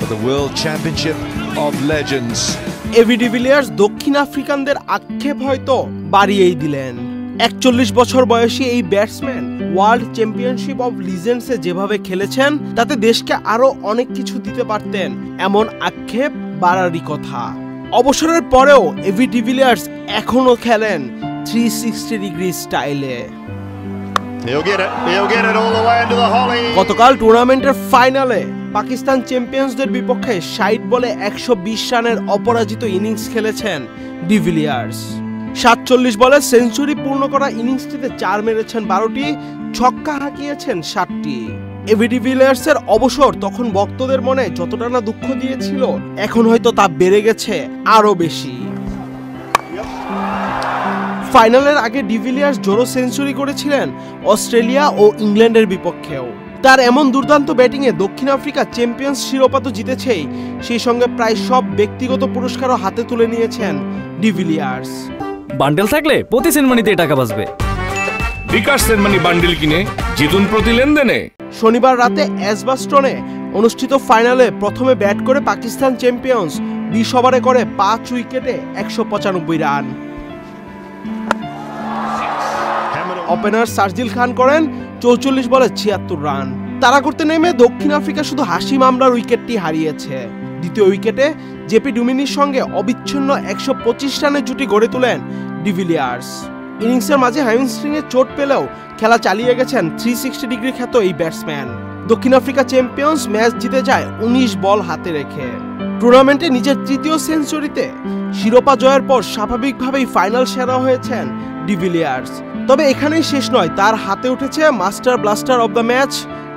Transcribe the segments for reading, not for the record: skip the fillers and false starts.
for the World Championship of Legends. AB de Villiers দক্ষিণ আফ্রিকানদের আক্ষেপ হয়তো বাড়িয়েই দিলেন। 41 বছর বয়সী এই ব্যাটসম্যান ওয়ার্ল্ড চ্যাম্পিয়নশিপ অফ লিজেন্ডসে যেভাবে খেলেছেন তাতে দেশকে আরো অনেক কিছু দিতে পারতেন, এমন আক্ষেপ বাড়ারই কথা। অবসরের পরেও এবি ডিভিলিয়ার্স এখনো খেলেন 360 ডিগ্রি স্টাইলে। গতকাল টুর্নামেন্টের ফাইনালে পাকিস্তান চ্যাম্পিয়ন্সদের বিপক্ষে 60 বলে 120 রানের অপরাজিত ইনিংস খেলেছেন ডিভিলিয়ার্স। 47 বলে সেঞ্চুরি পূর্ণ করা ইনিংসটিতে 4 মেরেছেন 12টি, ছক্কা হাঁকিয়েছেন 7টি। এবি ডিভিলিয়ার্সের অবসর তখন ভক্তদের মনে যতটা না দুঃখ দিয়েছিল, এখন হয়তো তা বেড়ে গেছে আরো বেশি। ফাইনালের আগে ডিভিলিয়ার্স জোড়ো সেঞ্চুরি করেছিলেন অস্ট্রেলিয়া ও ইংল্যান্ডের বিপক্ষেও। তার এমন দুর্দান্ত ব্যাটিংয়ে দক্ষিণ আফ্রিকা চ্যাম্পিয়ন্স শিরোপা তো জিতেছেই, সেই সঙ্গে প্রায় সব ব্যক্তিগত পুরস্কারও হাতে তুলে নিয়েছেন ডিভিলিয়ার্স। বান্ডেল থাকলে প্রতি সেনমানিতে টাকা বাঁচবে। বিকাশ সেনমানি বান্ডেল কিনে জিতুন প্রতি লেনদেনে। শনিবার রাতে এজবাস্টনে অনুষ্ঠিত ফাইনালে প্রথমে ব্যাট করে পাকিস্তান চ্যাম্পিয়ন্স 20 ওভারে করে 5 উইকেটে 195 রান। ওপেনার শারজিল খান করেন 44 বলে 76 রান। তাড়া করতে নেমে দক্ষিণ আফ্রিকা শুধু হাসিম আমলার উইকেটটি হারিয়েছে। দ্বিতীয় উইকেটে জেপি ডুমিনির সঙ্গে অবিচ্ছিন্ন 125 রানের জুটি গড়ে তোলেন ডিভিলিয়ার্স। ইনিংসের মাঝে হ্যামস্ট্রিংয়ে চোট পেলেও খেলা চালিয়ে গেছেন 360 ডিগ্রি খ্যাত এই ব্যাটসম্যান। দক্ষিণ আফ্রিকা চ্যাম্পিয়ন্স ম্যাচ জিতে যায় 19 বল হাতে রেখে। টুর্নামেন্টে নিজের তৃতীয় সেঞ্চুরিতে শিরোপা জয়ের পর স্বাভাবিকভাবেই ফাইনাল সেরা হয়েছেন ডিভিলিয়ার্স। তবে এখানেই শেষ নয়, তার হাতে উঠেছে master blaster of the match,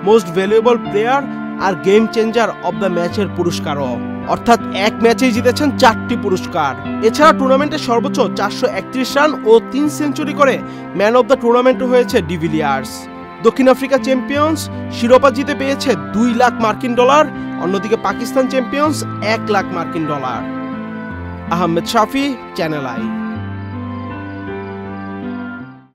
most valuable player আর গেম চেঞ্জার অব দ্য ম্যাচের পুরস্কারও। অর্থাৎ এক ম্যাচেই জিতেছেন 4টি পুরস্কার। এছাড়া টুর্নামেন্টে সর্বোচ্চ 431 রান ও 3 সেঞ্চুরি করে ম্যান অব দ্য টুর্নামেন্ট হয়েছে ডিভিলিয়ার্স। দক্ষিণ আফ্রিকা চ্যাম্পিয়ন্স শিরোপা জিতে পেয়েছে $2 লাখ, অন্যদিকে Pakistan champions $1 lakh. Ahmed Shafi, channel I.